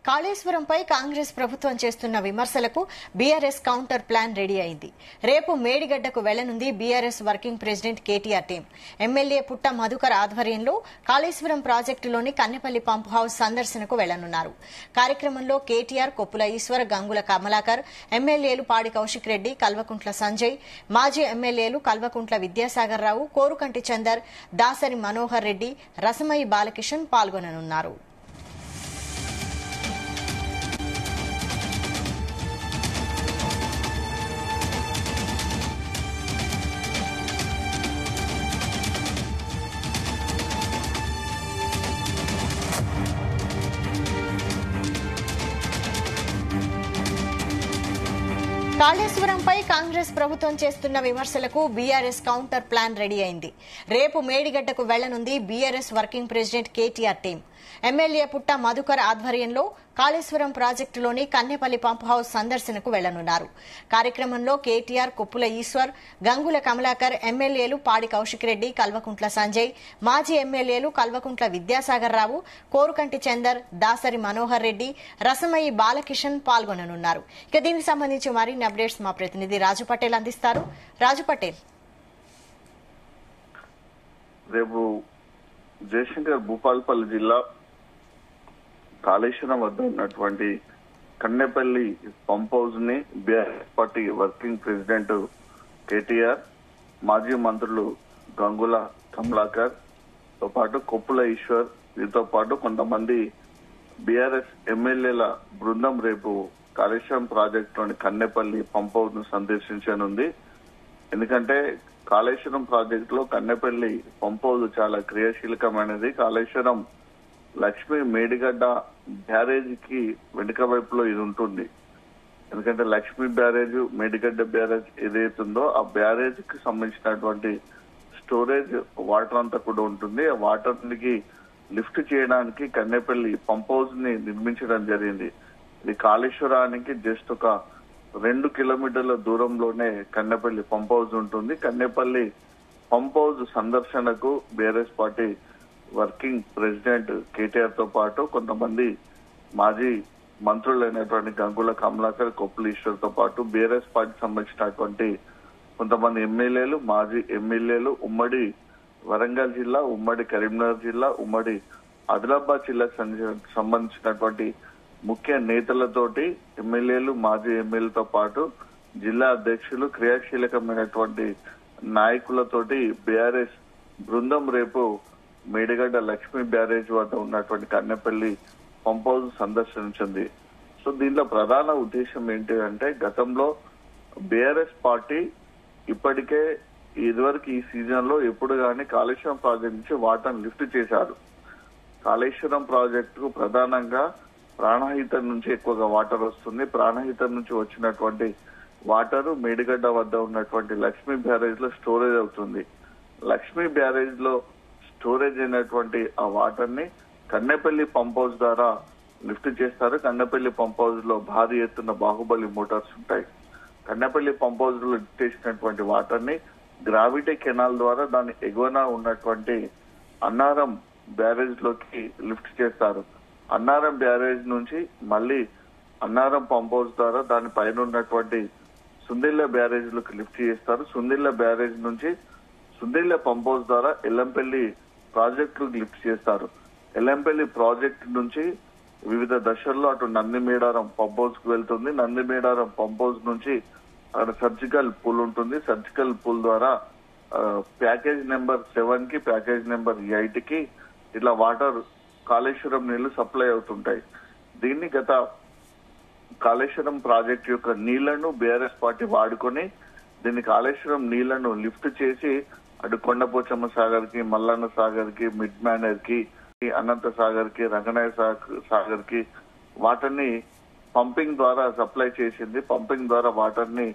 కాళేశ్వరంపై కాంగ్రెస్ ప్రభుత్వం చేస్తున్న విమర్శలకు బీఆర్ఎస్ కౌంటర్ ప్లాన్ రెడీ అయింది. రేపు మేడిగడ్డకు వెళ్లనుంది BRS working president KTR team. MLA Putta Madhukar ఆధ్వర్యంలో కాళేశ్వరం ప్రాజెక్టులోని కన్నెపల్లి పంప్ హౌస్ సందర్శనకు వెళ్లనున్నారు. కార్యక్రమంలో కేటీఆర్, కొప్పుల ఈశ్వర్, గంగుల కమలాకర్, ఎమ్మెల్యేలు పాడి కౌశిక్ రెడ్డి, కల్వకుంట్ల సంజయ్, మాజీ ఎమ్మెల్యేలు కల్వకుంట్ల విద్యాసాగర్ రావు, కోరుకంటి చందర్, దాసరి మనోహర్ రెడ్డి, రసమయి బాలకిషన్ పాల్గొననున్నారు. కాళేశ్వరంపై కాంగ్రెస్ ప్రభుత్వం చేస్తున్న విమర్శలకు బీఆర్ఎస్ కౌంటర్ ప్లాన్ రెడీ అయింది. రేపు మేడిగడ్డకు వెళ్లనుంది BRS working president KTR team. MLA Putta Madhukar ఆధ్వర్యంలో కాళేశ్వరం ప్రాజెక్టులోని కన్నెపల్లి పంప్ హౌస్ సందర్శనకు వెళ్లనున్నారు. కార్యక్రమంలో కేటీఆర్, కొప్పుల ఈశ్వర్, గంగుల కమలాకర్, ఎమ్మెల్యేలు పాడి కౌశిక్ రెడ్డి, కల్వకుంట్ల సంజయ్, మాజీ ఎమ్మెల్యేలు కల్వకుంట్ల విద్యాసాగర్ రావు, కోరుకంటి చందర్, దాసరి మనోహర్ రెడ్డి, రసమయి బాలకిషన్ పాల్గొననున్నారు. ఇక దీనికి సంబంధించి మరిన్ని అప్డేట్స్ మా ప్రతినిధి రాజు పటేల్ అందిస్తారు. రాజు పటేల్, రేపు జయశంకర్ భూపాలపల్లి జిల్లా కాళేశ్వరం వద్ద ఉన్నటువంటి కన్నెపల్లి పంప్ హౌస్ ని BRS party working president KTR, మాజీ మంత్రులు గంగుల కమలాకర్ తో పాటు కొప్పుల ఈశ్వర్, వీరితో పాటు కొంతమంది బీఆర్ఎస్ ఎమ్మెల్యేల బృందం రేపు కాళేశ్వరం ప్రాజెక్టులోని కన్నెపల్లి పంప్ హౌస్ ను సందర్శించనుంది. ఎందుకంటే కాళేశ్వరం ప్రాజెక్టులో కన్నెపల్లి పంప్ హౌస్ చాలా క్రియాశీలకమైనది. కాళేశ్వరం లక్ష్మీ మేడిగడ్డ బ్యారేజీకి వెనుక వైపులో ఇది ఉంటుంది. ఎందుకంటే లక్ష్మీ బ్యారేజ్, మేడిగడ్డ బ్యారేజ్ ఏదైతుందో ఆ బ్యారేజ్ కి సంబంధించినటువంటి స్టోరేజ్ వాటర్ అంతా కూడా ఉంటుంది. ఆ వాటర్ కి లిఫ్ట్ చేయడానికి కన్నెపల్లి పంప్ హౌస్ ని నిర్మించడం జరిగింది. ఇది కాళేశ్వరానికి జస్ట్ ఒక 2 కిలోమీటర్ల దూరంలోనే కన్నెపల్లి పంప్ హౌస్ ఉంటుంది. కన్నెపల్లి పంప్ హౌస్ సందర్శనకు BRS party working president KTR తో పాటు కొంతమంది మాజీ మంత్రులైనటువంటి గంగుల కమలాకర్, కొప్పుల ఈశ్వర్ తో పాటు బీఆర్ఎస్ పార్టీకి సంబంధించినటువంటి కొంతమంది ఎమ్మెల్యేలు, మాజీ ఎమ్మెల్యేలు, ఉమ్మడి వరంగల్ జిల్లా, ఉమ్మడి కరీంనగర్ జిల్లా, ఉమ్మడి ఆదిలాబాద్ జిల్లాకు సంబంధించినటువంటి ముఖ్య నేతలతోటి, ఎమ్మెల్యేలు, మాజీ ఎమ్మెల్యేలతో పాటు జిల్లా అధ్యక్షులు, క్రియాశీలకమైనటువంటి నాయకులతోటి బీఆర్ఎస్ బృందం రేపు మేడిగడ్డ లక్ష్మీ బ్యారేజ్ వద్ద ఉన్నటువంటి కన్నెపల్లి పంప్ హౌస్ సందర్శించింది. సో దీంట్లో ప్రధాన ఉద్దేశం ఏంటి అంటే, గతంలో బీఆర్ఎస్ పార్టీ ఇప్పటికే ఇదివరకు ఈ సీజన్ లో ఎప్పుడు గానీ కాళేశ్వరం ప్రాజెక్ట్ నుంచి వాటర్ లిఫ్ట్ చేశారు. కాళేశ్వరం ప్రాజెక్టు ప్రధానంగా ప్రాణహిత నుంచి ఎక్కువగా వాటర్ వస్తుంది. ప్రాణహిత నుంచి వచ్చినటువంటి వాటర్ మేడిగడ్డ వద్ద ఉన్నటువంటి లక్ష్మీ బ్యారేజ్ లో స్టోరేజ్ అవుతుంది. లక్ష్మీ బ్యారేజ్ లో స్టోరేజ్ అయినటువంటి ఆ వాటర్ ని కన్నెపల్లి పంప్ హౌస్ ద్వారా లిఫ్ట్ చేస్తారు. కన్నెపల్లి పంప్ హౌస్ లో భారీ ఎత్తున బాహుబలి మోటార్స్ ఉంటాయి. కన్నెపల్లి పంప్ హౌస్ లో లిఫ్ట్ చేసినటువంటి వాటర్ ని గ్రావిటీ కెనాల్ ద్వారా దాని ఎగువన ఉన్నటువంటి అన్నారం బ్యారేజ్ లోకి లిఫ్ట్ చేస్తారు. అన్నారం బ్యారేజ్ నుంచి మళ్ళీ అన్నారం పంప్ హౌస్ ద్వారా దాని పైన ఉన్నటువంటి సుందిళ్ల బ్యారేజ్ లోకి లిఫ్ట్ చేస్తారు. సుందిళ్ల బ్యారేజ్ నుంచి సుందిళ్ల పంప్ హౌస్ ద్వారా ఎల్లంపల్లి ప్రాజెక్టు లిఫ్ట్ చేస్తారు. ఎల్లంపల్లి ప్రాజెక్టు నుంచి వివిధ దశల్లో అటు నందిమేడారం పంప్ హౌస్ కు వెళ్తుంది. నందిమేడారం పంప్ హౌస్ నుంచి అక్కడ సర్జికల్ పూల్ ఉంటుంది. సర్జికల్ పూల్ ద్వారా ప్యాకేజ్ నెంబర్ 7 కి, ప్యాకేజ్ నెంబర్ 8 కి ఇట్లా వాటర్ కాళేశ్వరం నీళ్లు సప్లై అవుతుంటాయి. దీన్ని గత కాళేశ్వరం ప్రాజెక్టు యొక్క నీళ్లను బీఆర్ఎస్ పార్టీ వాడుకొని దీన్ని కాళేశ్వరం నీళ్లను లిఫ్ట్ చేసి అటు కొండపోచమ్మ సాగర్ కి, మల్లన్న సాగర్ కి, మిడ్ మేనర్ కి, అనంత సాగర్ కి, రంగనాయ సాగర్ కి వాటర్ ని పంపింగ్ ద్వారా సప్లై చేసింది. పంపింగ్ ద్వారా వాటర్ ని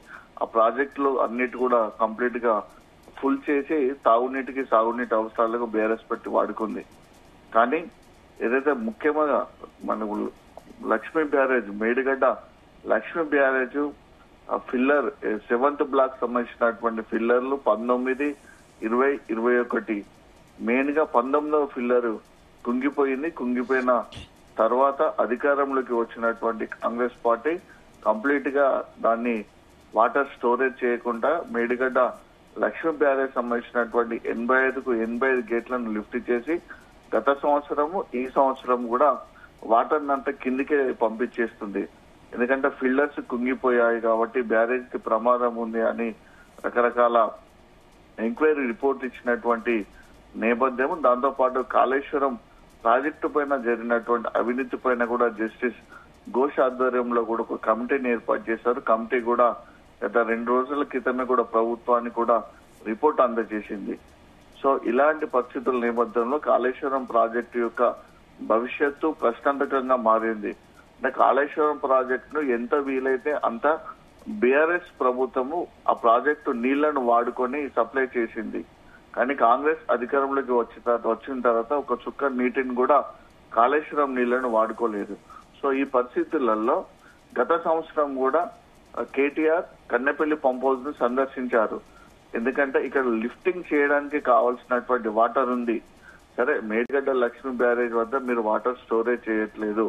ఆ ప్రాజెక్టులు అన్నిటి కూడా కంప్లీట్ గా ఫుల్ చేసి తాగునీటికి, సాగునీటి అవసరాలకు బీఆర్ఎస్ పార్టీ వాడుకుంది. కానీ ఏదైతే ముఖ్యంగా మనకు Lakshmi barrage, Medigadda Lakshmi barrage pillar 7th block సంబంధించినటువంటి ఫిల్లర్లు 19, 20, 21 మెయిన్ గా 19వ ఫిల్లర్ కుంగిపోయింది. కుంగిపోయిన తర్వాత అధికారంలోకి వచ్చినటువంటి కాంగ్రెస్ పార్టీ కంప్లీట్ గా దాన్ని వాటర్ స్టోరేజ్ చేయకుండా మేడిగడ్డ లక్ష్మీ బ్యారేజ్ సంబంధించినటువంటి 85 గేట్లను లిఫ్ట్ చేసి గత సంవత్సరము ఈ సంవత్సరం కూడా వాటర్ అంతా కిందికే పంపించేస్తుంది. ఎందుకంటే ఫిల్టర్స్ కుంగిపోయాయి కాబట్టి బ్యారేజ్ కి ప్రమాదం ఉంది అని రకరకాల ఎంక్వైరీ రిపోర్ట్ ఇచ్చినటువంటి నేపథ్యం. దాంతో పాటు కాళేశ్వరం ప్రాజెక్టు పైన జరిగినటువంటి అవినీతి పైన కూడా జస్టిస్ ఘోష్ ఆధ్వర్యంలో కూడా ఒక కమిటీని ఏర్పాటు చేశారు. కమిటీ కూడా గత 2 రోజుల క్రితమే కూడా ప్రభుత్వానికి కూడా రిపోర్ట్ అందజేసింది. సో ఇలాంటి పరిస్థితుల నేపథ్యంలో కాళేశ్వరం ప్రాజెక్టు యొక్క భవిష్యత్తు ప్రశ్నార్థకంగా మారింది. అంటే కాళేశ్వరం ప్రాజెక్టును ఎంత వీలైతే అంత బీఆర్ఎస్ ప్రభుత్వము ఆ ప్రాజెక్టు నీళ్లను వాడుకొని సప్లై చేసింది. కానీ కాంగ్రెస్ అధికారంలోకి వచ్చిన తర్వాత ఒక చుక్క నీటిని కూడా కాళేశ్వరం నీళ్లను వాడుకోలేదు. సో ఈ పరిస్థితులలో గత సంవత్సరం కూడా కేటీఆర్ కన్నెపల్లి పంప్ హౌస్ ను సందర్శించారు. ఎందుకంటే ఇక్కడ లిఫ్టింగ్ చేయడానికి కావాల్సినటువంటి వాటర్ ఉంది. సరే, మేడిగడ్డ లక్ష్మీ బ్యారేజ్ వద్ద మీరు వాటర్ స్టోరేజ్ చేయట్లేదు,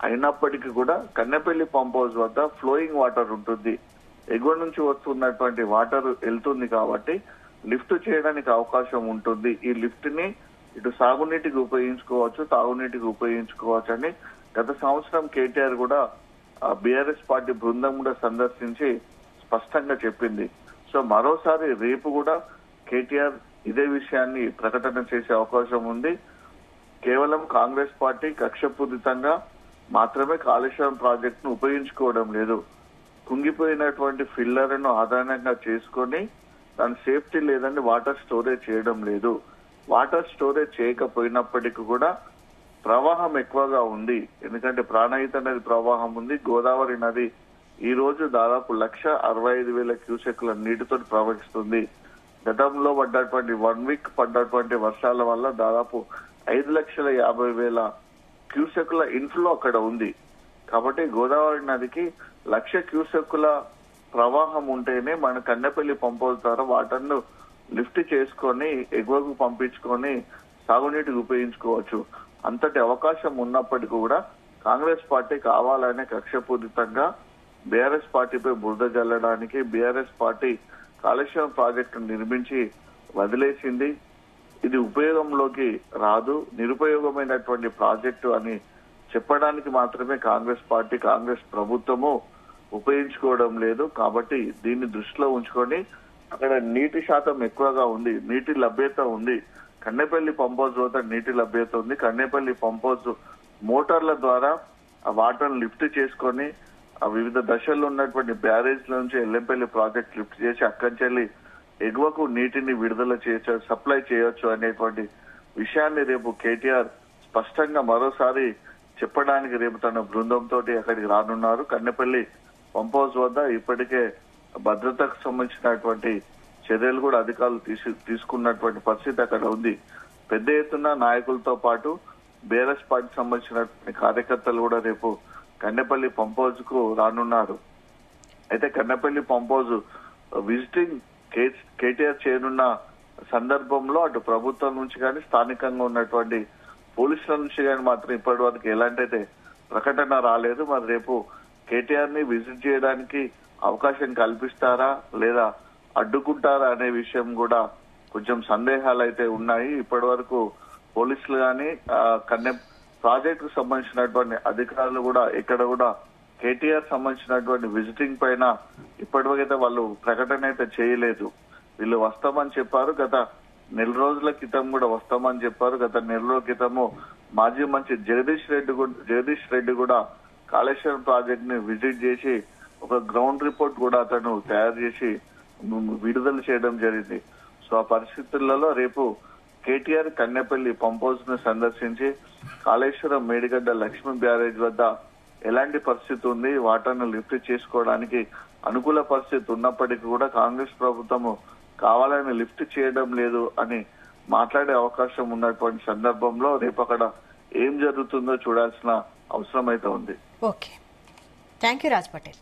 అయినప్పటికీ కూడా కన్నెపల్లి పంప్ హౌస్ వద్ద ఫ్లోయింగ్ వాటర్ ఉంటుంది. ఎగువ నుంచి వస్తున్నటువంటి వాటర్ వెళ్తుంది కాబట్టి లిఫ్ట్ చేయడానికి అవకాశం ఉంటుంది. ఈ లిఫ్ట్ ని ఇటు సాగునీటికి ఉపయోగించుకోవచ్చు, తాగునీటికి ఉపయోగించుకోవచ్చు అని గత సంవత్సరం కేటీఆర్ కూడా బీఆర్ఎస్ పార్టీ బృందం కూడా సందర్శించి స్పష్టంగా చెప్పింది. సో మరోసారి రేపు కూడా కేటీఆర్ ఇదే విషయాన్ని ప్రకటన చేసే అవకాశం ఉంది. కేవలం కాంగ్రెస్ పార్టీ కక్షపూరితంగా మాత్రమే కాళేశ్వరం ప్రాజెక్ట్ ను ఉపయోగించుకోవడం లేదు. కుంగిపోయినటువంటి ఫిల్లర్ను ఆధారంగా చేసుకొని దాని సేఫ్టీ లేదని వాటర్ స్టోరేజ్ చేయడం లేదు. వాటర్ స్టోరేజ్ చేయకపోయినప్పటికీ కూడా ప్రవాహం ఎక్కువగా ఉంది. ఎందుకంటే ప్రాణహిత నది ప్రవాహం ఉంది. గోదావరి నది ఈ రోజు దాదాపు 1,65,000 క్యూసెక్ల నీటితో ప్రవహిస్తుంది. గతంలో పడ్డటువంటి 1 వీక్ పడ్డటువంటి వర్షాల వల్ల దాదాపు 5,50,000 క్యూసెక్ల ఇన్ఫ్లో అక్కడ ఉంది. కాబట్టి గోదావరి నదికి 1,00,000 క్యూసెక్ల ప్రవాహం ఉంటేనే మన కన్నెపల్లి పంప్ హౌస్ ద్వారా వాటర్ ను లిఫ్ట్ చేసుకొని ఎగువకు పంపించుకొని సాగునీటికి ఉపయోగించుకోవచ్చు. అంతటి అవకాశం ఉన్నప్పటికీ కూడా కాంగ్రెస్ పార్టీ కావాలనే కక్షపూరితంగా బీఆర్ఎస్ పార్టీపై బురద జల్లడానికి బీఆర్ఎస్ పార్టీ కాళేశ్వరం ప్రాజెక్టు నిర్మించి వదిలేసింది. ఇది ఉపయోగంలోకి రాదు, నిరుపయోగమైనటువంటి ప్రాజెక్టు అని చెప్పడానికి మాత్రమే కాంగ్రెస్ పార్టీ కాంగ్రెస్ ప్రభుత్వము ఉపయోగించుకోవడం లేదు. కాబట్టి దీన్ని దృష్టిలో ఉంచుకొని అక్కడ నీటి శాతం ఎక్కువగా ఉంది, నీటి లభ్యత ఉంది. కన్నెపల్లి పంప్ హౌస్ వద్ద నీటి లభ్యత ఉంది. కన్నెపల్లి పంప్ హౌస్ మోటార్ల ద్వారా ఆ వాటర్ లిఫ్ట్ చేసుకొని ఆ వివిధ దశల్లో ఉన్నటువంటి బ్యారేజ్ నుంచి ఎల్లంపల్లి ప్రాజెక్ట్ లిఫ్ట్ చేసి అక్కడి ఎగువకు నీటిని విడుదల చేయొచ్చు, సప్లై చేయొచ్చు అనేటువంటి విషయాన్ని రేపు కేటీఆర్ స్పష్టంగా మరోసారి చెప్పడానికి రేపు తన బృందంతో అక్కడికి రానున్నారు. కన్నెపల్లి పంప్ హౌస్ వద్ద ఇప్పటికే భద్రతకు సంబంధించినటువంటి చర్యలు కూడా అధికారులు తీసుకున్నటువంటి పరిస్థితి అక్కడ ఉంది. పెద్ద ఎత్తున నాయకులతో పాటు బీఆర్ఎస్ పార్టీకి సంబంధించినటువంటి కార్యకర్తలు కూడా రేపు కన్నెపల్లి పంప్ హౌస్ కు రానున్నారు. అయితే Kannepalli pump house visiting KTR చేయనున్న సందర్భంలో అటు ప్రభుత్వం నుంచి కానీ స్థానికంగా ఉన్నటువంటి పోలీసుల నుంచి కానీ మాత్రం ఇప్పటి వరకు ఎలాంటి ప్రకటన రాలేదు. మరి రేపు కేటీఆర్ ని విజిట్ చేయడానికి అవకాశం కల్పిస్తారా లేదా అడ్డుకుంటారా అనే విషయం కూడా కొంచెం సందేహాలు అయితే ఉన్నాయి. ఇప్పటి వరకు పోలీసులు కానీ ప్రాజెక్టు కు సంబంధించినటువంటి అధికారులు కూడా ఎక్కడ కూడా కేటీఆర్ సంబంధించినటువంటి విజిటింగ్ పైన ఇప్పటివరకైతే వాళ్ళు ప్రకటన అయితే చేయలేదు. వీళ్ళు వస్తామని చెప్పారు, గత 4 రోజుల క్రితం కూడా వస్తామని చెప్పారు. గత 4 రోజుల క్రితము మాజీ మంత్రి జగదీష్ రెడ్డి కూడా కాళేశ్వరం ప్రాజెక్ట్ ని విజిట్ చేసి ఒక గ్రౌండ్ రిపోర్ట్ కూడా అతను తయారు చేసి విడుదల చేయడం జరిగింది. సో ఆ పరిస్థితులలో రేపు కేటీఆర్ కన్నెపల్లి పంప్ హౌస్ ను సందర్శించి కాళేశ్వరం మేడిగడ్డ లక్ష్మీ బ్యారేజ్ వద్ద ఎలాంటి పరిస్థితి ఉంది, వాటర్ ను లిఫ్ట్ చేసుకోవడానికి అనుకూల పరిస్థితి ఉన్నప్పటికీ కూడా కాంగ్రెస్ ప్రభుత్వము కావాలని లిఫ్ట్ చేయడం లేదు అని మాట్లాడే అవకాశం ఉన్నటువంటి సందర్భంలో రేపు అక్కడ ఏం జరుగుతుందో చూడాల్సిన అవసరం అయితే ఉంది. Okay, thank you Raj Patel.